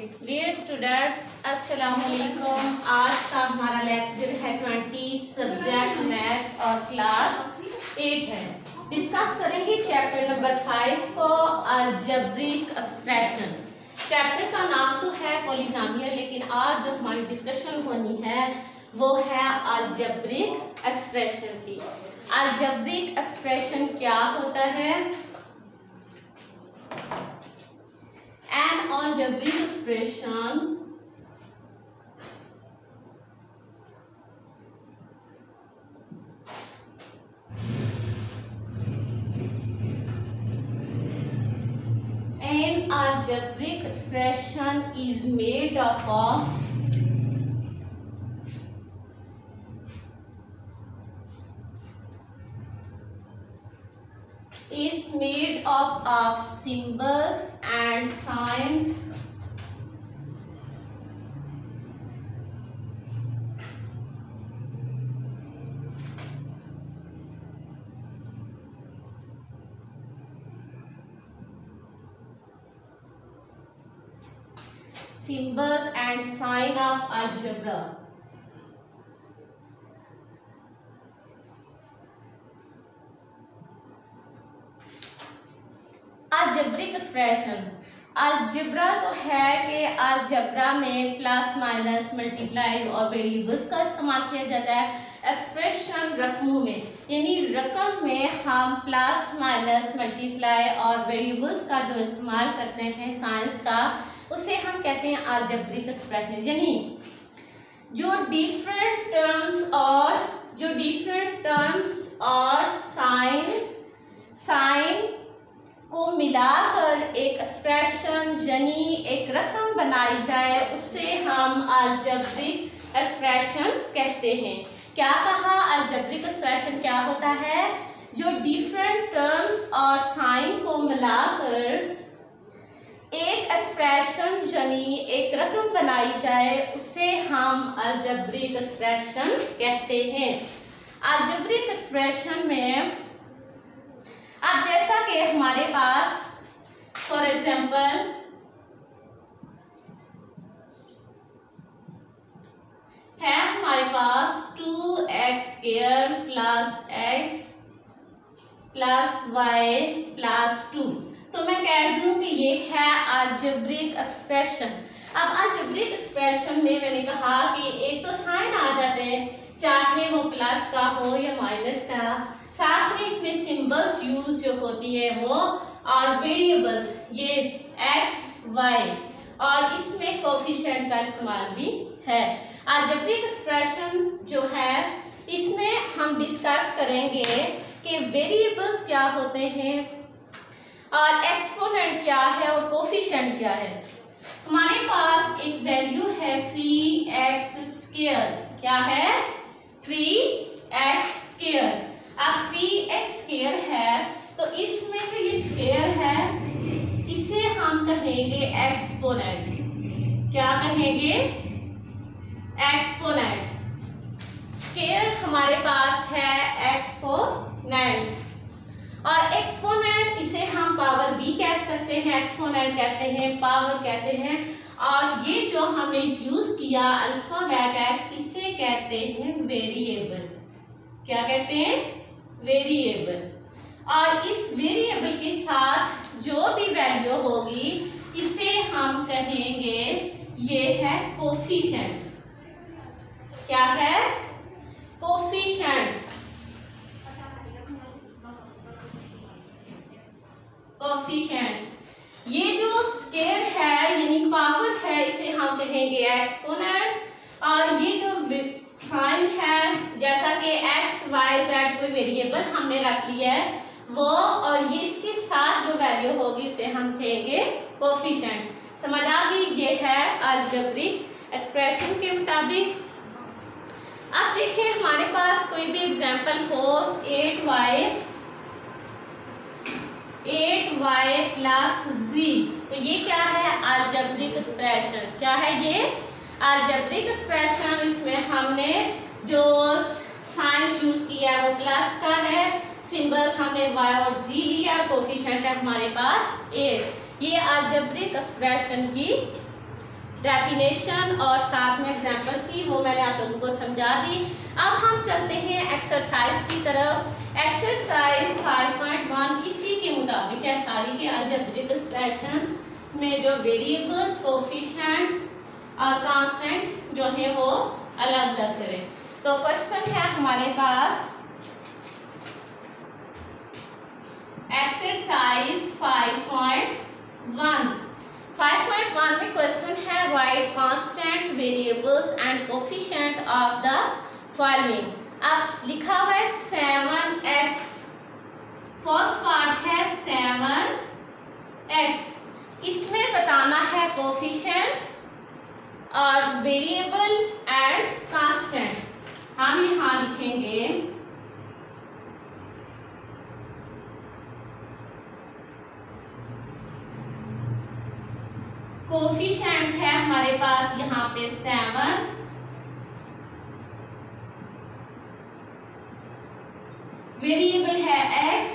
Dear students, अस्सलाम वालेकुम। आज का हमारा लेक्चर है 20 सब्जेक्ट मैथ और क्लास 8 है। डिस्कस करेंगे चैप्टर नंबर 5 को, अलजेब्रिक एक्सप्रेशन। चैप्टर का नाम तो है पॉलिनोमियल, लेकिन आज जो हमारी डिस्कशन होनी है वो है अलजेब्रिक एक्सप्रेशन की। अलजेब्रिक एक्सप्रेशन क्या होता है? An algebraic expression is made up of symbols and signs of algebra. Algebraic expression, algebra तो है कि अलजेब्रा में प्लस माइनस मल्टीप्लाई और वेरिएबल्स का इस्तेमाल किया जाता है। एक्सप्रेशन रकमों में, यानी रकम में हम प्लस माइनस मल्टीप्लाई और वेरिएबल्स का जो इस्तेमाल करते हैं साइंस का, उसे हम कहते हैं अलजेब्रिक एक्सप्रेशन। यानी जो डिफरेंट टर्म्स और साइन को मिलाकर एक एक्सप्रेशन यानी एक रकम बनाई जाए, उससे हम अलजेब्रिक एक्सप्रेशन कहते हैं। क्या कहा? अलजेब्रिक एक्सप्रेशन क्या होता है? जो डिफरेंट टर्म्स और साइन को मिलाकर एक एक्सप्रेशन यानी एक रकम बनाई जाए, उसे हम अलजेब्रिक एक्सप्रेशन कहते हैं। अलजेब्रिक एक्सप्रेशन में अब जैसा कि हमारे पास फॉर एग्जाम्पल है, हमारे पास 2x² plus x plus y plus 2, तो मैं कह दूं कि ये है अलजेब्रिक एक्सप्रेशन। अब अलजेब्रिक एक्सप्रेशन में मैंने कहा कि एक तो साइन आ जाते हैं, चाहे वो प्लस का हो या माइनस का, साथ में इसमें सिंबल्स यूज जो होती है वो, और वेरिएबल्स ये x y, और इसमें कोफिशिएंट का इस्तेमाल भी है। अलजेब्रिक एक्सप्रेशन जो है इसमें हम डिस्कस करेंगे कि वेरिएबल्स क्या होते हैं और एक्सपोनेंट क्या है और कोफिशिएंट क्या है। हमारे पास एक वैल्यू है 3x²। क्या है? 3x²। अब 3x² है तो इसमें जो ये स्क्वायर है इसे हम कहेंगे एक्सपोनेंट। क्या कहेंगे? एक्सपोनेंट। स्क्वायर हमारे पास है एक्सपोनेंट, और एक्सपोनेंट इसे हम पावर भी कह सकते हैं, एक्सपोनेंट कहते हैं, पावर कहते हैं। और ये जो हमने यूज किया अल्फाबेट x, इसे कहते हैं वेरिएबल। क्या कहते हैं? वेरिएबल। और इस वेरिएबल के साथ जो भी वैल्यू होगी इसे हम कहेंगे ये है कोफिशिएंट। क्या है? कोफिशिएंट। कोफिशिएंट। ये जो स्क्वायर है यानी पावर है, इसे हम कहेंगे एक्सपोनेंट। और ये जो साइन है, जैसा कि x y z कोई वेरिएबल हमने रख लिया है वो, और ये इसके साथ जो वैल्यू होगी इसे हम कहेंगे कोफिशिएंट। समझ आ गई? ये है अलजेब्रिक एक्सप्रेशन के मुताबिक। अब देखिए हमारे पास कोई भी एग्जांपल हो, 8y प्लस z, तो ये क्या है? Algebraic expression. क्या है ये? Algebraic expression. इसमें हमने जो साइन चूज किया है वो प्लस का है, सिंबल्स हमने y और z लिया, कोफिशिएंट है हमारे पास 8। ये अलजेब्रिक एक्सप्रेशन की डेफिनेशन और साथ में एग्जाम्पल थी वो मैंने आप लोगों को समझा दी। अब हम चलते हैं एक्सरसाइज की तरफ। एक्सरसाइज 5.1 इसी के मुताबिक है सारी के अलजेब्रिक एक्सप्रेशन में जो वेरिएबल्स, कोफिशिएंट और कांस्टेंट जो है वो अलग अलग करें। तो क्वेश्चन है हमारे पास एक्सरसाइज 5.1 में क्वेश्चन है right constant, variables and coefficient of the following. अब लिखा हुआ है 7x, फर्स्ट पार्ट है 7x, इसमें बताना है कोफिशिएंट और वेरिएबल एंड कांस्टेंट। हम यहाँ लिखेंगे कोफिशिएंट है हमारे पास यहाँ पे 7, वेरिएबल है x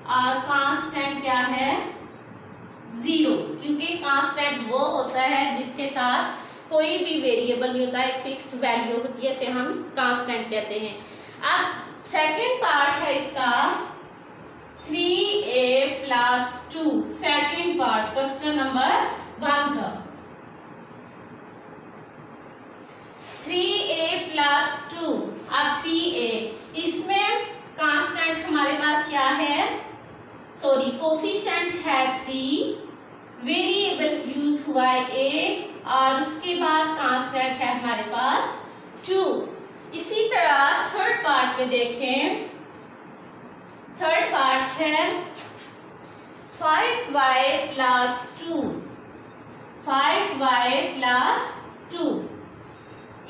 और कांस्टेंट क्या है 0, क्योंकि कांस्टेंट वो होता है जिसके साथ कोई भी वेरिएबल नहीं होता, एक फिक्स वैल्यू होती है, इसे हम कांस्टेंट कहते हैं। अब सेकंड पार्ट है इसका 3a + 2, second part question number 1 का 3a + 2। अब 3a, इसमें कांस्टेंट हमारे पास क्या है, सॉरी कोफिशिएंट है 3, वेरिएबल यूज हुआ है a और उसके बाद कांस्टेंट है हमारे पास 2। इसी तरह थर्ड पार्ट में देखें, थर्ड पार्ट है 5y + 2, 5y + 2,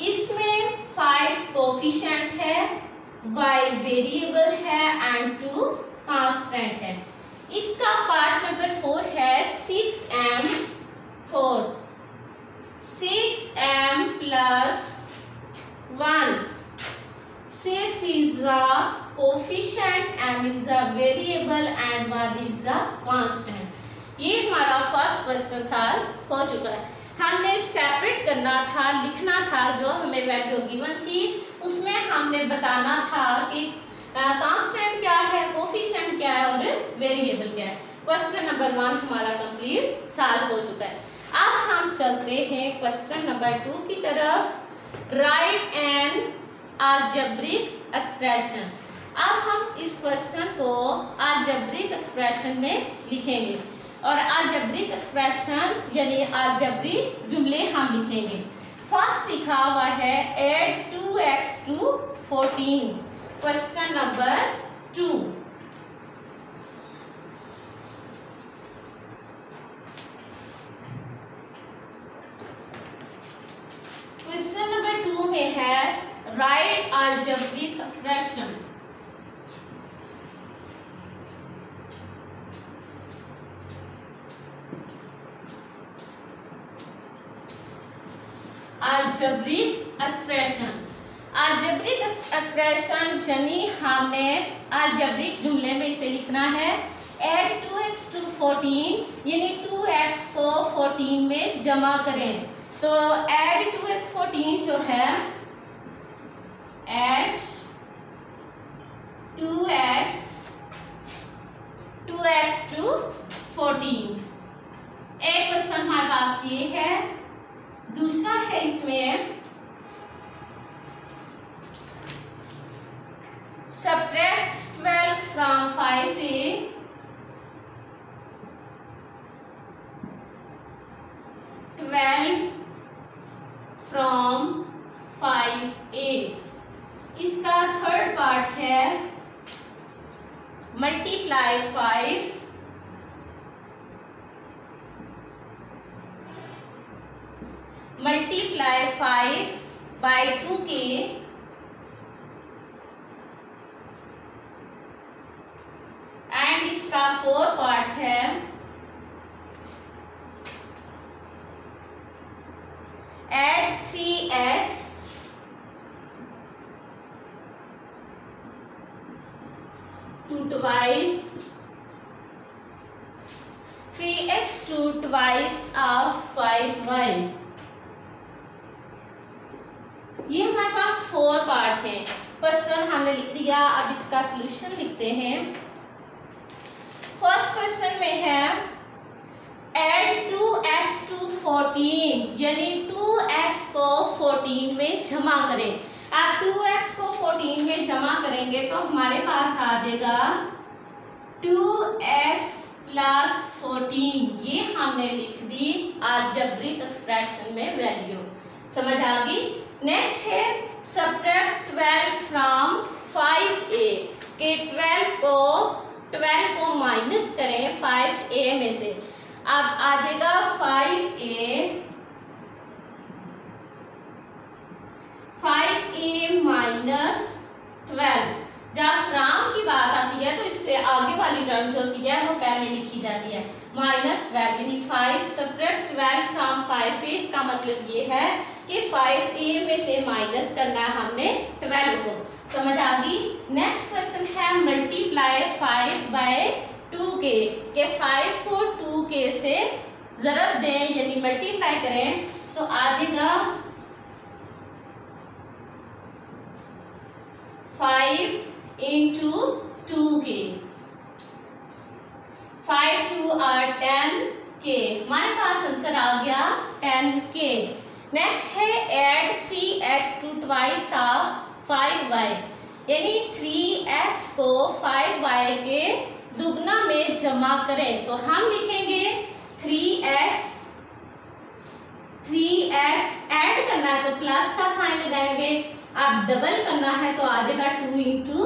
इसमें 5 कोफिशिएंट है, y वेरिएबल है एंड 2 कांस्टेंट है। इसका पार्ट नंबर 4 है 6m, 6m + 1, 6 is the coefficient, m is the variable and 1 is the constant। ये हमारा फर्स्ट क्वेश्चन सॉल्व हो चुका है। हमने सेपरेट करना था, लिखना था, जो हमें वैल्यू गिवन थी उसमें हमने बताना था कि कांस्टेंट क्या है, कोफिशिएंट क्या है और वेरिएबल क्या है। क्वेश्चन नंबर 1 हमारा कंप्लीट सॉल्व हो चुका है। अब हम चलते हैं क्वेश्चन नंबर 2 की तरफ। Right N algebraic expression. अब हम इस क्वेश्चन को अलजेब्रिक एक्सप्रेशन में लिखेंगे और अलजेब्रिक एक्सप्रेशन यानी अलजेब्रिक जुमले हम लिखेंगे। फर्स्ट लिखा हुआ है add 2x to 14, question number 2। Question number 2 में है right algebraic expression. Algebraic expression, algebraic expression यानी हमने अलजेब्रिक जुमले में इसे लिखना है ऐड 2x to 14, यानी 2x को 14 में जमा करें। तो ऐड 2x 14 जो है ऐड 2x to 14। एक क्वेश्चन हमारे पास ये है। दूसरा है इसमें subtract 12 from 5a, 12 from 5a। इसका थर्ड पार्ट है मल्टीप्लाई 5 by 2k एंड इसका फोर्थ पार्ट है add 3x to twice 3x 3x2 twice of 5y। ये हमारे पास 4 पार्ट है। क्वेश्चन हमने लिख दिया, अब इसका सॉल्यूशन लिखते हैं। फर्स्ट क्वेश्चन में है ऐड 2x to 14, यानी 2x को 14 में जमा करें। अब 2x को 14 में जमा करेंगे तो हमारे पास आ जाएगा 2x प्लस 14। ये हमने लिख दी अलजेब्रिक एक्सप्रेशन में वैल्यू। समझ आ गई। नेक्स्ट है सब्ट्रैक्ट 12 फ्रॉम 5a, के 12 को माइनस करें 5a में से। अब आ जाएगा 5a माइनस 12। जब फ्रॉम की बात आती है तो इससे आगे वाली टर्म जो होती है वो पहले लिखी जाती है, माइनस 12, यानी 5 सब्ट्रैक्ट 12 फ्रॉम 5a। इसका मतलब ये है कि 5a में से माइनस करना है हमने 12 को। समझ आ गई। नेक्स्ट क्वेश्चन है मल्टीप्लाई 5 बाय 2k, के 5 को 2k से ज़रब दें यानी मल्टीप्लाई करें तो आ जाएगा 5 into 2k। 5 2 are 10k, हमारे पास आंसर आ गया 10k। नेक्स्ट है add 3x to twice of 5y, यानी 3x को 5y के दुगना में जमा करें तो हम लिखेंगे 3x ऐड करना है तो प्लस का साइन लगाएंगे। अब डबल करना है तो आ जाएगा 2 into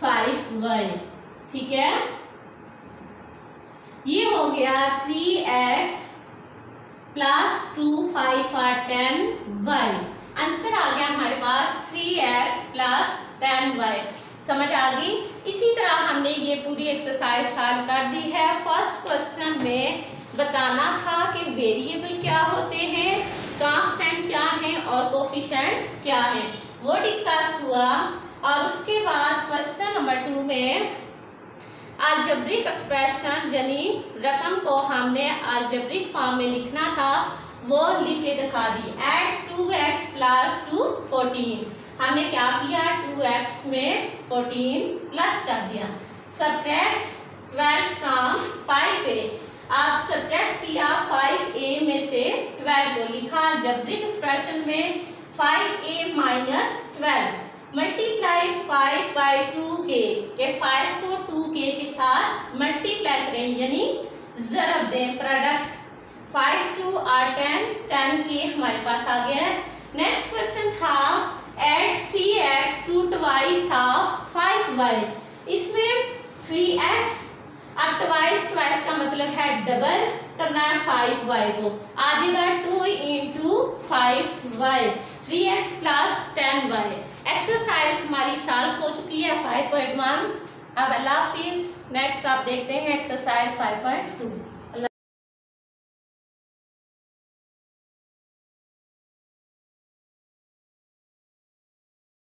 5y। ठीक है, ये हो गया 3x प्लस 2 5 और 10y। आंसर आ गया हमारे पास 3x प्लस 10y। समझ आ गई। इसी तरह हमने ये पूरी एक्सरसाइज सॉल्व कर दी है। फर्स्ट क्वेश्चन में बताना था कि वेरिएबल क्या होते हैं, कांस्टेंट क्या है और कोफिशिएंट क्या है, वो डिस्कस हुआ। और उसके बाद क्वेश्चन नंबर 2 में अलजेब्रिक एक्सप्रेशन यानी रकम को हमने अलजेब्रिक फॉर्म में लिखना था, वो लिख के दिखा दी। ऐड 2x प्लस 2 14, हमने क्या किया 2x में 14 प्लस कर दिया। सब्ट्रैक्ट 12 फ्रॉम 5a, आप सब्ट्रैक्ट किया 5a में से 12 को, लिखा अलजेब्रिक एक्सप्रेशन में 5a minus 12। Multiply 5 by 2k, के 5 को 2k के साथ मल्टीप्लाई करें यानी ज़रब दें, प्रोडक्ट 5 2 और 10k हमारे पास आ गया है। नेक्स्ट क्वेश्चन था add 3x to twice of 5y, इसमें 3x, अब twice का मतलब है डबल करना है 5y को, आ जाएगा 2 into 5y, 3x plus 10y। Exercise हमारी सॉल्व हो चुकी है 5.1। अब अल्लाह हाफिज़। नेक्स्ट आप देखते हैं एक्सरसाइज 5.2।